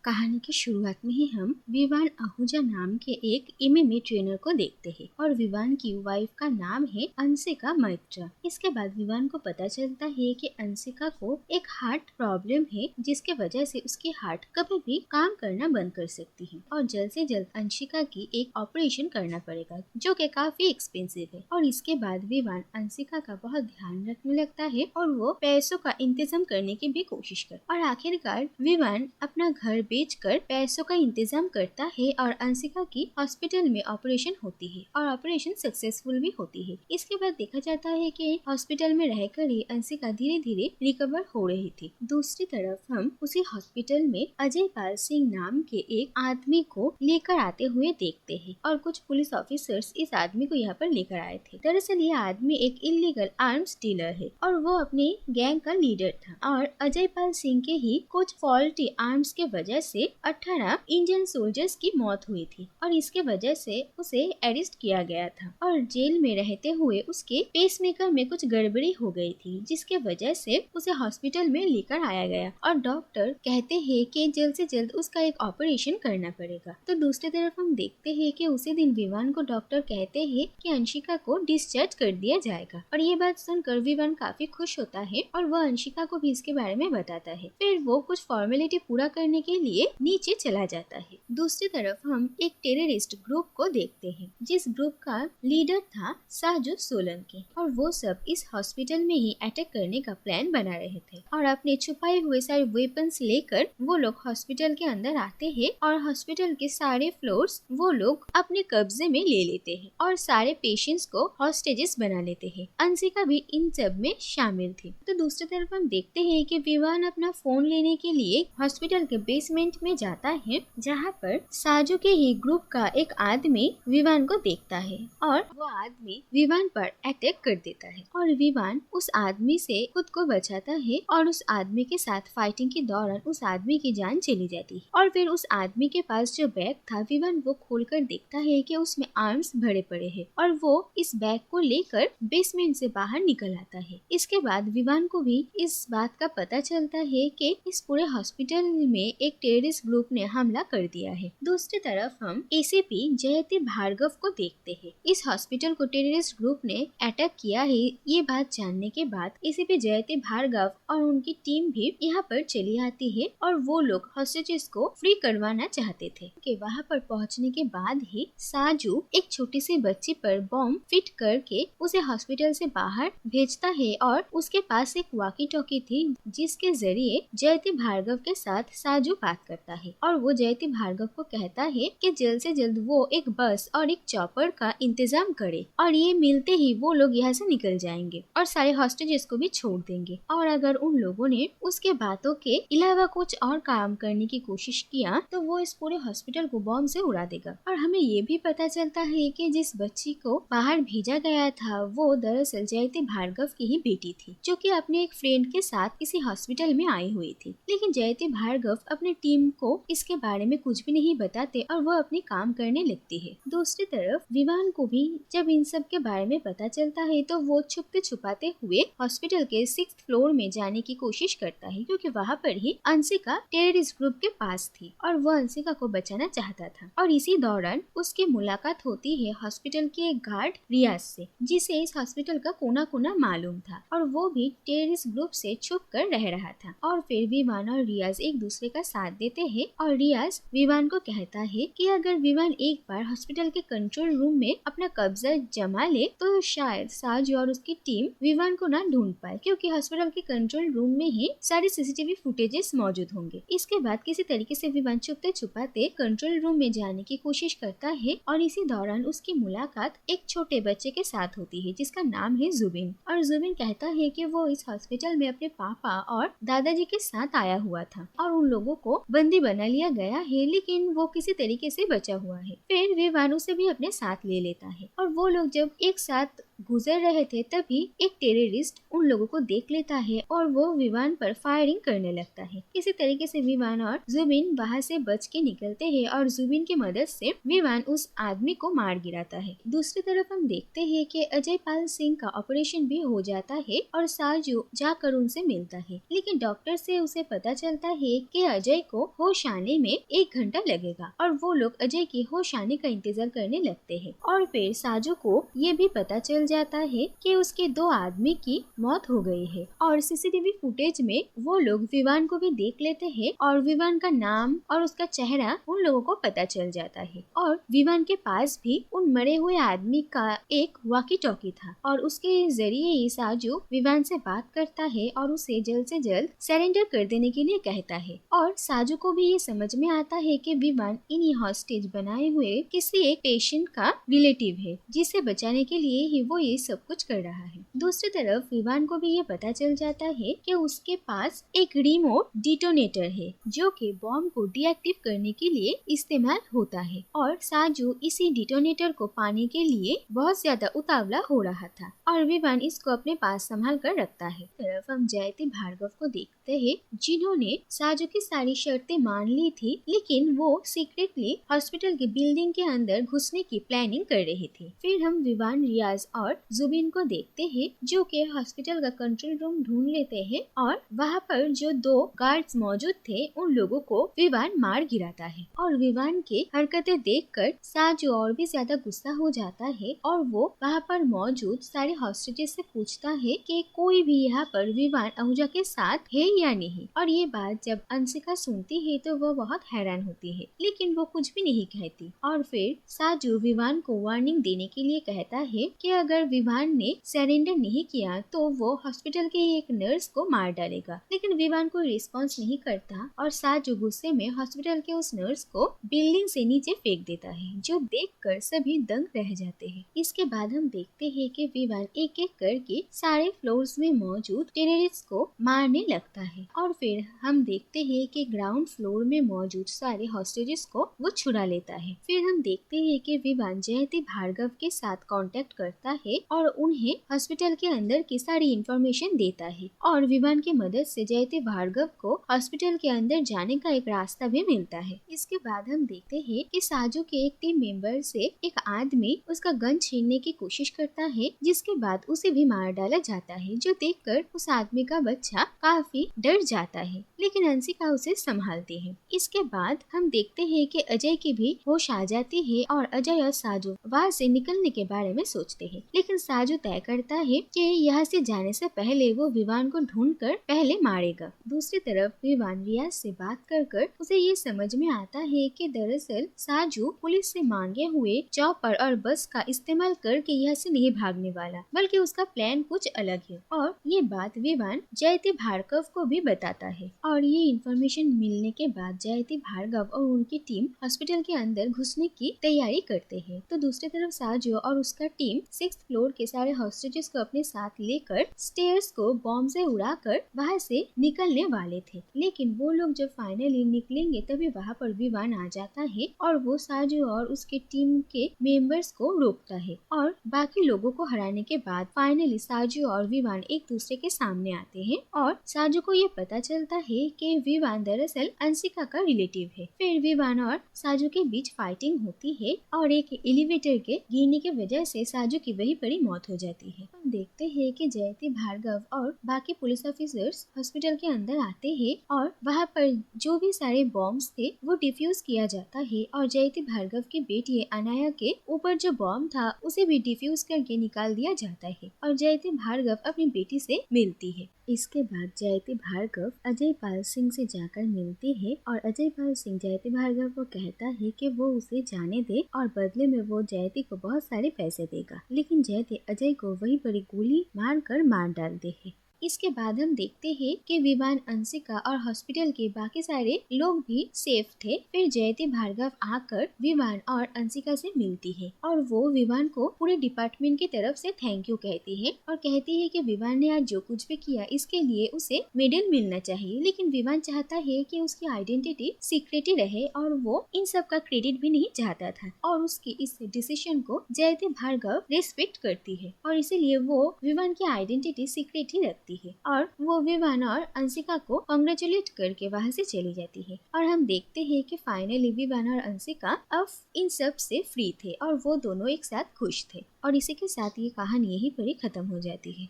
कहानी की शुरुआत में ही हम विवान आहूजा नाम के एक एमएमए ट्रेनर को देखते हैं और विवान की वाइफ का नाम है अंशिका मैत्रा। इसके बाद विवान को पता चलता है कि अंशिका को एक हार्ट प्रॉब्लम है जिसके वजह से उसकी हार्ट कभी भी काम करना बंद कर सकती है और जल्द से जल्द अंशिका की एक ऑपरेशन करना पड़ेगा जो कि काफी एक्सपेंसिव है। और इसके बाद विवान अंशिका का बहुत ध्यान रखने लगता है और वो पैसों का इंतजाम करने की भी कोशिश कर और आखिरकार विवान अपना घर बेचकर पैसों का इंतजाम करता है और अंशिका की हॉस्पिटल में ऑपरेशन होती है और ऑपरेशन सक्सेसफुल भी होती है। इसके बाद देखा जाता है कि हॉस्पिटल में रहकर ही अंशिका धीरे धीरे रिकवर हो रही थी। दूसरी तरफ हम उसी हॉस्पिटल में अजय पाल सिंह नाम के एक आदमी को लेकर आते हुए देखते हैं और कुछ पुलिस ऑफिसर्स इस आदमी को यहाँ पर लेकर आए थे। दरअसल यह आदमी एक इलीगल आर्म्स डीलर है और वो अपनी गैंग का लीडर था और अजय पाल सिंह के ही कुछ फॉल्टी आर्म्स के वजह से 18 इंडियन सोल्जर्स की मौत हुई थी और इसके वजह से उसे अरेस्ट किया गया था और जेल में रहते हुए उसके पेसमेकर में कुछ गड़बड़ी हो गई थी जिसके वजह से उसे हॉस्पिटल में लेकर आया गया और डॉक्टर कहते हैं कि जल्द से जल्द उसका एक ऑपरेशन करना पड़ेगा। तो दूसरी तरफ हम देखते हैं कि उसी दिन विवान को डॉक्टर कहते हैं कि अंशिका को डिस्चार्ज कर दिया जाएगा और ये बात सुनकर विवान काफी खुश होता है और वह अंशिका को भी इसके बारे में बताता है। फिर वो कुछ फॉर्मेलिटी पूरा करने के लिए नीचे चला जाता है। दूसरी तरफ हम एक टेररिस्ट ग्रुप को देखते हैं जिस ग्रुप का लीडर था साजू सोलंकी और वो सब इस हॉस्पिटल में ही अटैक करने का प्लान बना रहे थे और अपने छुपाए हुए सारे वेपन्स लेकर वो लोग हॉस्पिटल के अंदर आते हैं और हॉस्पिटल के सारे फ्लोर्स वो लोग अपने कब्जे में ले लेते हैं और सारे पेशेंट्स को हॉस्टेजेस बना लेते हैं। अंशिका भी इन सब में शामिल थी। तो दूसरी तरफ हम देखते हैं कि विवान अपना फोन लेने के लिए हॉस्पिटल के बेसमेंट में जाता है जहाँ पर साजू के ही ग्रुप का एक आदमी विवान को देखता है और वो आदमी विवान पर अटैक कर देता है और विवान उस आदमी से खुद को बचाता है और उस आदमी के साथ फाइटिंग के दौरान उस आदमी की जान चली जाती है और फिर उस आदमी के पास जो बैग था विवान वो खोलकर देखता है कि उसमें आर्म्स भरे पड़े हैं और वो इस बैग को लेकर बेसमेंट से बाहर निकल आता है। इसके बाद विवान को भी इस बात का पता चलता है कि इस पूरे हॉस्पिटल में एक टेररिस्ट ग्रुप ने हमला कर दिया है। दूसरी तरफ हम एसीपी जयति भार्गव को देखते हैं। इस हॉस्पिटल को टेररिस्ट ग्रुप ने अटैक किया है ये बात जानने के बाद एसीपी जयति भार्गव और उनकी टीम भी यहाँ पर चली आती है और वो लोग हॉस्टेजेस को फ्री करवाना चाहते थे कि वहाँ पर पहुँचने के बाद ही साजू एक छोटी सी बच्ची पर बॉम्ब फिट करके उसे हॉस्पिटल से बाहर भेजता है और उसके पास एक वॉकी टॉकी थी जिसके जरिए जयति भार्गव के साथ साजू बात करता है और वो जयति भार्गव को कहता है कि जल्द से जल्द वो एक बस और एक चॉपर का इंतजाम करे और ये मिलते ही वो लोग यहाँ से निकल जाएंगे और सारे हॉस्टेजेस को भी छोड़ देंगे और अगर उन लोगों ने उसके बातों के अलावा कुछ और काम करने की कोशिश किया तो वो इस पूरे हॉस्पिटल को बॉम्ब से उड़ा देगा। और हमें ये भी पता चलता है कि जिस बच्ची को बाहर भेजा गया था वो दरअसल जयति भार्गव की ही बेटी थी जो कि अपने एक फ्रेंड के साथ किसी हॉस्पिटल में आई हुई थी। लेकिन जयति भार्गव अपनी टीम को इसके बारे में कुछ भी नहीं बताते और वो अपने काम करने लगती है। दूसरी तरफ विवान को भी जब इन सब के बारे में पता चलता है तो वो छुपते छुपाते हुए हॉस्पिटल के 6th फ्लोर में जाने की कोशिश करता है क्योंकि वहाँ पर ही अंशिका टेररिस्ट ग्रुप के पास थी और वो अंशिका को बचाना चाहता था। और इसी दौरान उसकी मुलाकात होती है हॉस्पिटल के एक गार्ड रियाज से जिसे इस हॉस्पिटल का कोना कोना मालूम था और वो भी टेररिस्ट ग्रुप से छुप कर रह रहा था। और फिर विवान और रियाज एक दूसरे का साथ देते हैं और रियाज विवान को कहता है कि अगर विवान एक बार हॉस्पिटल के कंट्रोल रूम में अपना कब्जा जमा ले तो शायद साजू और उसकी टीम विवान को ना ढूंढ पाए क्योंकि हॉस्पिटल के कंट्रोल रूम में ही सारे सीसीटीवी फुटेजेस मौजूद होंगे। इसके बाद किसी तरीके से विवान छुपते छुपाते कंट्रोल रूम में जाने की कोशिश करता है और इसी दौरान उसकी मुलाकात एक छोटे बच्चे के साथ होती है जिसका नाम है जुबिन और जुबिन कहता है कि वो इस हॉस्पिटल में अपने पापा और दादाजी के साथ आया हुआ था और उन लोगों को बंदी बना लिया गया है लेकिन वो किसी तरीके से बचा हुआ है। फिर विवान उसे भी अपने साथ ले लेता है और वो लोग जब एक साथ गुजर रहे थे तभी एक टेररिस्ट उन लोगों को देख लेता है और वो विवान पर फायरिंग करने लगता है। किसी तरीके से विवान और जुबिन वहाँ से बच के निकलते हैं और जुबिन की मदद से विवान उस आदमी को मार गिराता है। दूसरी तरफ हम देखते हैं कि अजय पाल सिंह का ऑपरेशन भी हो जाता है और साजू जाकर उनसे मिलता है, लेकिन डॉक्टर से उसे पता चलता है कि अजय को होश आने में 1 घंटा लगेगा और वो लोग अजय की होश आने का इंतजार करने लगते हैं। और फिर साजू को ये भी पता चल जाता है कि उसके 2 आदमी की मौत हो गई है और सीसीटीवी फुटेज में वो लोग विवान को भी देख लेते हैं और विवान का नाम और उसका चेहरा उन लोगों को पता चल जाता है। और विवान के पास भी उन मरे हुए आदमी का एक वॉकी टॉकी था और उसके जरिए ही साजू विवान से बात करता है और उसे जल्द से जल्द सरेंडर कर देने के लिए कहता है। और साजू को भी ये समझ में आता है कि विवान इन्हीं हॉस्टेज बनाए हुए किसी एक पेशेंट का रिलेटिव है जिसे बचाने के लिए ही वो ये सब कुछ कर रहा है। दूसरी तरफ विवान को भी ये पता चल जाता है कि उसके पास एक रिमोट डिटोनेटर है जो कि बॉम्ब को डीएक्टिव करने के लिए इस्तेमाल होता है और साजू इसी डिटोनेटर को पाने के लिए बहुत ज्यादा उतावला हो रहा था और विवान इसको अपने पास संभाल कर रखता है। तरफ हम जयति भार्गव को देखते हैं जिन्होंने साजू की सारी शर्तें मान ली थी, लेकिन वो सीक्रेटली हॉस्पिटल की बिल्डिंग के अंदर घुसने की प्लानिंग कर रही थी। फिर हम विवान, रियाज और जुबिन को देखते हैं जो कि हॉस्पिटल का कंट्रोल रूम ढूंढ लेते हैं और वहाँ पर जो 2 गार्ड्स मौजूद थे उन लोगों को विवान मार गिराता है। और विवान के हरकतें देखकर साजू और भी ज्यादा गुस्सा हो जाता है और वो वहाँ पर मौजूद सारे हॉस्टेजेस से पूछता है कि कोई भी यहाँ पर विवान आहूजा के साथ है या नहीं। और ये बात जब अंशिका सुनती है तो वो बहुत हैरान होती है, लेकिन वो कुछ भी नहीं कहती। और फिर साजू विवान को वार्निंग देने के लिए कहता है कि अगर विवान ने सरेंडर नहीं किया तो वो हॉस्पिटल के एक नर्स को मार डालेगा, लेकिन विवान कोई रिस्पॉन्स नहीं करता और साजू गुस्से में हॉस्पिटल के उस नर्स को बिल्डिंग से नीचे फेंक देता है, जो देखकर सभी दंग रह जाते हैं। इसके बाद हम देखते हैं कि विवान एक एक करके सारे फ्लोर्स में मौजूद टेररिस्ट को मारने लगता है और फिर हम देखते हैं कि ग्राउंड फ्लोर में मौजूद सारे हॉस्टेजेस को वो छुड़ा लेता है। फिर हम देखते हैं कि विवान जयति भार्गव के साथ कांटेक्ट करता है और उन्हें हॉस्पिटल के अंदर की सारी इंफॉर्मेशन देता है और विवान की मदद से जयति भार्गव को हॉस्पिटल के अंदर जाने का एक रास्ता भी मिलता है। इसके बाद हम देखते हैं कि साजू के एक टीम मेंबर से एक आदमी उसका गन छीनने की कोशिश करता है, जिसके बाद उसे भी मार डाला जाता है, जो देखकर उस आदमी का बच्चा काफी डर जाता है, लेकिन अंशिका उसे संभालती है। इसके बाद हम देखते हैं कि अजय की भी होश आ जाती है और अजय और साजू वहाँ से निकलने के बारे में सोचते हैं, लेकिन साजू तय करता है कि यहाँ से जाने से पहले वो विवान को ढूंढकर पहले मारेगा। दूसरी तरफ विवान रियाज से बात कर उसे ये समझ में आता है कि दरअसल साजू पुलिस से मांगे हुए चॉपर और बस का इस्तेमाल करके यहाँ से नहीं भागने वाला, बल्कि उसका प्लान कुछ अलग है। और ये बात विवान जयति भार्गव को भी बताता है और ये इन्फॉर्मेशन मिलने के बाद जयति भार्गव और उनकी टीम हॉस्पिटल के अंदर घुसने की तैयारी करते हैं। तो दूसरी तरफ साजू और उसका टीम 6th फ्लोर के सारे हॉस्टेजेस को अपने साथ लेकर स्टेयर्स को बॉम्ब से उड़ाकर वहाँ से निकलने वाले थे, लेकिन वो लोग जब फाइनली निकलेंगे तभी वहाँ पर विवान आ जाता है और वो साजू और उसके टीम के मेंबर्स को रोकता है और बाकी लोगों को हराने के बाद फाइनली साजू और विवान एक दूसरे के सामने आते हैं और साजू को ये पता चलता है कि विवान दरअसल अंशिका का रिलेटिव है। फिर विवान और साजू के बीच फाइटिंग होती है और एक एलिवेटर के गिरने की वजह से साजू की वहीं पर ही मौत हो जाती है। हम देखते हैं कि जयति भार्गव और बाकी पुलिस ऑफिसर्स हॉस्पिटल के अंदर आते हैं और वहाँ पर जो भी सारे बॉम्ब्स थे वो डिफ्यूज किया जाता है और जयति भार्गव की बेटी अनाया के ऊपर जो बॉम्ब था उसे भी डिफ्यूज करके निकाल दिया जाता है और जयति भार्गव अपनी बेटी से मिलती है। इसके बाद जयति भार्गव अजय पाल सिंह से जाकर मिलती है और अजय पाल सिंह जयति भार्गव को कहता है कि वो उसे जाने दे और बदले में वो जयति को बहुत सारे पैसे देगा, लेकिन जयति अजय को वहीं पर गोली मार कर मार डालते है। इसके बाद हम देखते हैं कि विवान, अंशिका और हॉस्पिटल के बाकी सारे लोग भी सेफ थे। फिर जयती भार्गव आकर विवान और अंशिका से मिलती है और वो विवान को पूरे डिपार्टमेंट की तरफ से थैंक यू कहती है और कहती है कि विवान ने आज जो कुछ भी किया इसके लिए उसे मेडल मिलना चाहिए, लेकिन विवान चाहता है कि उसकी आइडेंटिटी सीक्रेट ही रहे और वो इन सब का क्रेडिट भी नहीं चाहता था और उसकी इस डिसीजन को जयती भार्गव रिस्पेक्ट करती है और इसीलिए वो विवान की आइडेंटिटी सीक्रेट ही रखती है और वो विवान और अंशिका को कांग्रेचुलेट करके वहाँ से चली जाती है। और हम देखते हैं कि फाइनली विवान और अंशिका अब इन सब से फ्री थे और वो दोनों एक साथ खुश थे और इसी के साथ ये कहानी यहीं पर ही खत्म हो जाती है।